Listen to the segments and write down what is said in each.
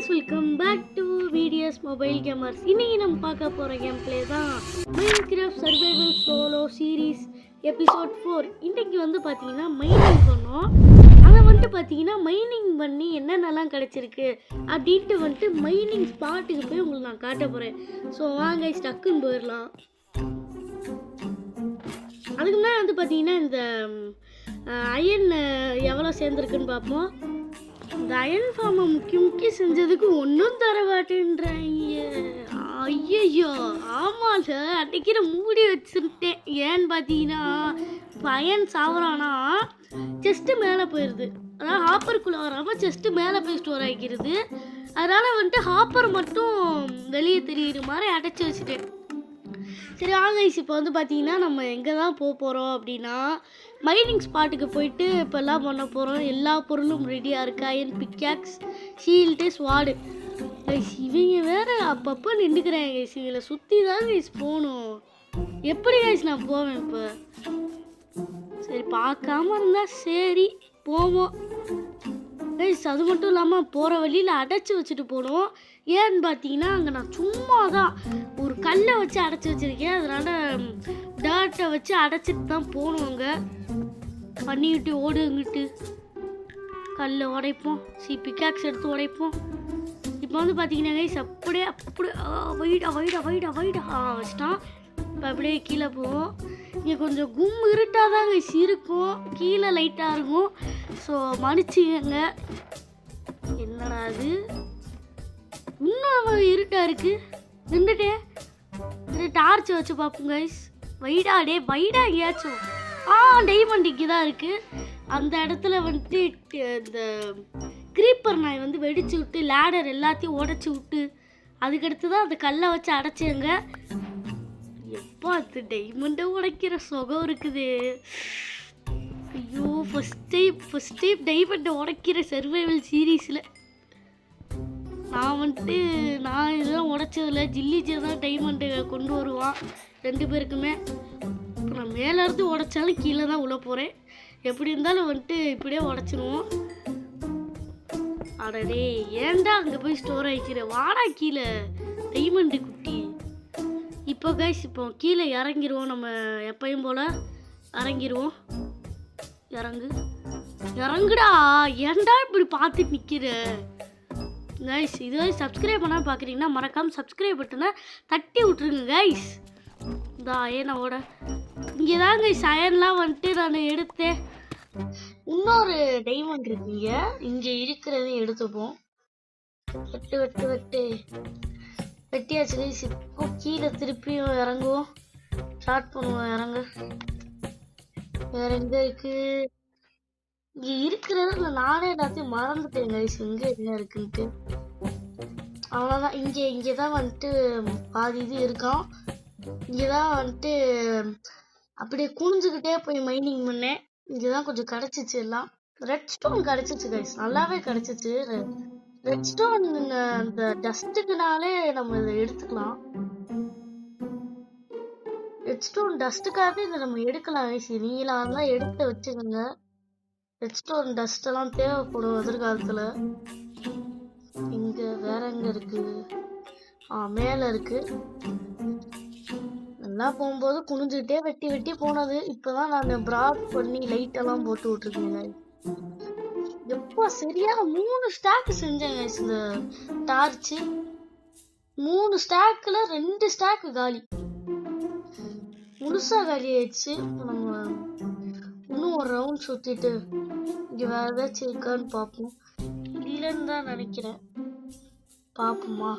guys, welcome back to VDS Mobile Gamers. இன்னைக்கு நம்ம பார்க்க போற கேம் பிளே தான் Minecraft Survival Solo Series Episode 4. இன்னைக்கு வந்து பாத்தீங்கன்னா மைனிங் பண்ணோம். அத வந்து பாத்தீங்கன்னா மைனிங் பண்ணி என்னென்னலாம் கிடைச்சிருக்கு அப்படிட்டு வந்து மைனிங் ஸ்பாட்டுக்கு போய் உங்களுக்கு நான் காட்ட போறேன். ஸோ வாங்க டக்குன்னு போயிடலாம். அதுக்கு முன்னாடி வந்து பாத்தீங்கன்னா இந்த அயன் எவ்வளோ சேர்ந்துருக்குன்னு பார்ப்போம். இந்த அயன் ஃபார்மை முக்கிய செஞ்சதுக்கு ஒன்றும் தர மாட்டேன்றாங்க. ஐயோ ஆமாங்க, அன்றைக்கிற மூடி வச்சுருட்டேன். ஏன்னு பார்த்தீங்கன்னா இப்போ அயன் சாவறானா செஸ்ட்டு மேலே போயிடுது. அதாவது ஹாப்பருக்குள்ளே வராமல் செஸ்ட்டு மேலே போய் ஸ்டோர் ஆகிக்கிறது. அதனால் வந்துட்டு ஹாப்பர் மட்டும் வெளியே தெரியுற மாதிரி அடைச்சி வச்சுட்டேன். சரி வாங்க, இப்போ வந்து பார்த்தீங்கன்னா நம்ம எங்கே தான் போக போகிறோம் அப்படின்னா மைனிங் ஸ்பாட்டுக்கு போயிட்டு இப்போ எல்லாம் பண்ண போகிறோம். எல்லா பொருளும் ரெடியாக இருக்கா. Iron pickaxe, shield, sword. இவங்க வேறு அப்பப்போ நின்றுக்கிறேன் கைஸ். இவங்களை சுற்றி தான் கைஸ் போகணும். எப்படி கைஸ் நான் போவேன் இப்போ? சரி பார்க்காம இருந்தால் சரி போவோம் கைஸ். அது மட்டும் இல்லாமல் போகிற வழியில் அடைச்சி வச்சுட்டு போகணும். ஏன்னு பார்த்தீங்கன்னா அங்கே நான் சும்மா தான் ஒரு கல்லை வச்சு அடைச்சி வச்சுருக்கேன். அதனால் டேர்ட்டை வச்சு அடைச்சிட்டு தான் போகணும். அங்கே பண்ணிக்கிட்டு ஓடுங்கிட்டு கல்லை உடைப்போம். பிக்காக்ஸ் எடுத்து உடைப்போம். இப்போ வந்து பார்த்தீங்கன்னா கைஸ் அப்படியே வைடா வச்சிட்டான். இப்போ அப்படியே கீழே போவோம். இங்கே கொஞ்சம் இருட்டாக தான் கைஸ் இருக்கும், கீழே லைட்டாக இருக்கும். ஸோ மன்னிச்சுக்கங்க. என்னடா அது இன்னும் இருட்டாக இருக்குது. நின்றுட்டேன். டார்ச் வச்சு பார்ப்போம் கைஸ். வைடா எங்கேயாச்சும் டைமண்டிக்கு தான் இருக்குது. அந்த இடத்துல வந்துட்டு இந்த க்ரீப்பர் நாய் வந்து வெடிச்சு விட்டு லேடர் எல்லாத்தையும் உடச்சி விட்டு அதுக்கடுத்து தான் அந்த கல்லை வச்சு அடைச்சிங்க. எப்போ அது டைமண்டை உடைக்கிற சுகம் இருக்குது. ஐயோ ஃபஸ்ட் டைம் டைமண்டை உடைக்கிற சர்வைவல் சீரீஸில் நான் இதெல்லாம் உடைச்சதில்ல. ஜில்லிஜி தான் டைமண்டை கொண்டு வருவான் 2 பேருக்குமே. இப்போ நான் மேலேருந்து உடைச்சாலும் கீழே தான் உள்ள போகிறேன். எப்படி இருந்தாலும் வந்துட்டு இப்படியே உடைச்சிருவோம். அடடே ஏன்டா அங்கே போய் ஸ்டோர் ஆகிக்கிறேன். வாடா கீழே டைமண்டு குட்டி. இப்போ கைஸ் இப்போ கீழே இறங்கிடுவோம். நம்ம எப்பயும் போல் இறங்கிடுவோம். இறங்குடா. ஏன்டா இப்படி பார்த்துட்டு நிற்கிற கைஸ்? இதுவே சப்ஸ்கிரைப் பண்ணால் பார்க்குறீங்கன்னா மறக்காமல் சப்ஸ்கிரைப் பட்டனை தட்டி விட்ருங்க கைஸ். இந்த அயனோட இங்கே தான் கைஸ் அயன்லாம் வந்துட்டு நான் எடுத்தேன். இன்னொரு டைமண்ட் இருக்குங்க, இங்கே இருக்கிறதையும் எடுத்துப்போம். வெட்டியாச்சு கைஸ். இப்போ கீழே திருப்பியும் இறங்குவோம். ஸ்டார்ட் பண்ணுவோம். வேற எங்கே இருக்கு? இங்கே இருக்கிறது நானே எல்லாத்தையும் மறந்துட்டேன் கைஸ், எங்கே என்ன இருக்குன்ட்டு. அவ்வளோதான். இங்கே தான் வந்துட்டு பாதி இது இருக்கான். இங்கே தான் வந்துட்டு அப்படியே குனிஞ்சுக்கிட்டே போய் மைனிங் பண்ணேன். இங்கே தான் கொஞ்சம் கிடச்சிச்சு. எல்லாம் ரெட் ஸ்டோன் கிடச்சிச்சு கைஸ், நல்லாவே கிடச்சிச்சு. ரெட் ஸ்டோன் அந்த டஸ்ட்டுக்குனாலே நம்ம இதை எடுத்துக்கலாம். ரெட் ஸ்டோன் டஸ்ட்டுக்காகவே இதை நம்ம எடுக்கலாம் கைஸ். நீங்களாம் அதெல்லாம் எடுத்து வச்சுக்கோங்க. ரெட் ஸ்டோன் டஸ்ட் எல்லாம் தேவைப்படும் எதிர்காலத்தில். இங்கே வேற எங்கே இருக்கு? மேலே இருக்கு. எல்லாம் போகும்போது குனிஞ்சுக்கிட்டே வெட்டி போனது. இப்போதான் நான் ப்ராட் பண்ணி லைட்டெல்லாம் போட்டு விட்டுருக்கேங்க. எப்போ சரியா 3 ஸ்டாக் செஞ்சேங்க இந்த டார்ச்சு. 3 ஸ்டாக்கில் 2 ஸ்டாக் காலி, முழுசா காலி ஆயிடுச்சு. நம்ம இன்னும் ஒரு ரவுண்ட் சுற்றிட்டு இங்கே வேற ஏதாச்சும் இருக்கான்னு பார்ப்போம். இல்லைன்னு தான் நினைக்கிறேன். பார்ப்போமா?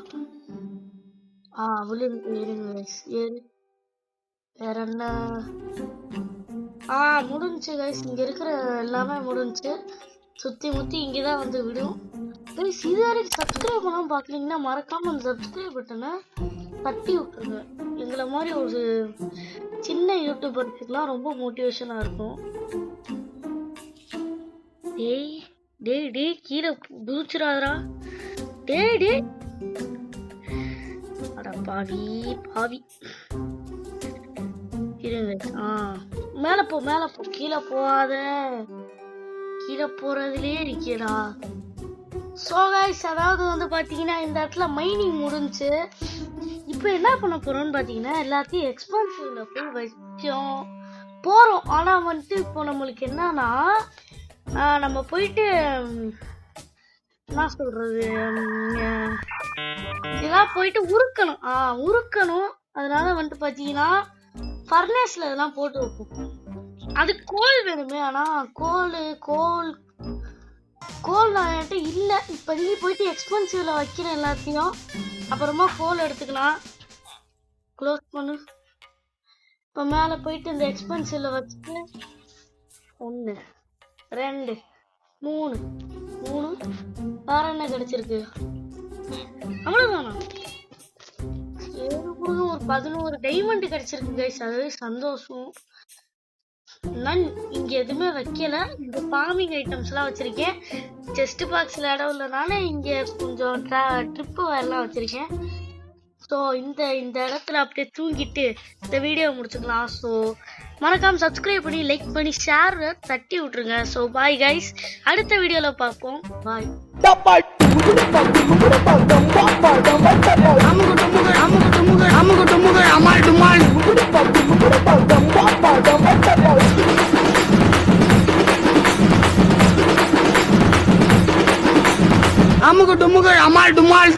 இருங்க ஏறு. வேற என்ன? முடிஞ்சு கைஸ். இங்கே இருக்கிற எல்லாமே முடிஞ்சு. சுற்றி முற்றி இங்கே தான் வந்து விடும் கைஸ். இது வரைக்கும் சப்ஸ்கிரைப் பண்ணாமல் பார்க்குறீங்கன்னா மறக்காமல் அந்த சப்ஸ்கிரைப் பட்டனை தட்டி விட்டுருங்க. எங்களை மாதிரி ஒரு சின்ன யூடியூபர்ஸுக்குலாம் ரொம்ப மோட்டிவேஷனாக இருக்கும். டேய் கீழே குதிச்சிடாதரா. டேய் அட பாவி இருங்க. மேலே போ. கீழே போகாத. கீழே போறதுலயே இருக்கேடா. ஸோ கைஸ், அதாவது வந்து பார்த்தீங்கன்னா இந்த இடத்துல மைனிங் முடிஞ்சு. இப்போ என்ன பண்ண போகிறோம்னு பார்த்தீங்கன்னா எல்லாத்தையும் எக்ஸ்பென்சிவ்ல போய் வைக்கும் போகிறோம். ஆனால் வந்துட்டு இப்போ நம்மளுக்கு என்னன்னா நம்ம போயிட்டு என்ன சொல்கிறது, இதெல்லாம் போயிட்டு உருக்கணும். அதனால வந்துட்டு பார்த்தீங்கன்னா ஃபர்னேஸில் இதெல்லாம் போட்டு வைப்போம். அது கோல் வேணுமே, ஆனால் கோல் நான் என்கிட்ட இல்லை. இப்போதைக்கு போயிட்டு எக்ஸ்பென்சிவ்ல வைக்கிறேன் எல்லாத்தையும். அப்புறமா கோல் எடுத்துக்கலாம். க்ளோஸ் பண்ணு. இப்போ மேலே போயிட்டு இந்த எக்ஸ்பென்சிவ்ல வச்சுட்டு 1 2 3 வேற என்ன கிடைச்சிருக்கு? அவ்வளோதானா? ஒரு 11 டைமண்ட் கிடைச்சிருக்கு கைஸ். அதுவே சந்தோஷம். நான் இங்க எதுவுமே வைக்கல. இந்த ஃபார்மிங் ஐட்டம்ஸ்லாம் வச்சிருக்கேன். செஸ்ட் பாக்ஸ்ல இடம் இல்லைனால இங்க கொஞ்சம் ட்ரிப்பு வரலாம் வச்சிருக்கேன். ஸோ இந்த இடத்துல அப்படியே தூங்கிட்டு இந்த வீடியோ முடிச்சுக்கலாம். ஸோ மறக்காம சப்ஸ்கிரைப் பண்ணி லைக் பண்ணி ஷேர் தட்டி விட்டுருங்க. ஸோ பாய் கைஸ், அடுத்த வீடியோவில் பார்ப்போம். பாய். அமுகு டுமுகு அமால் டுமால்.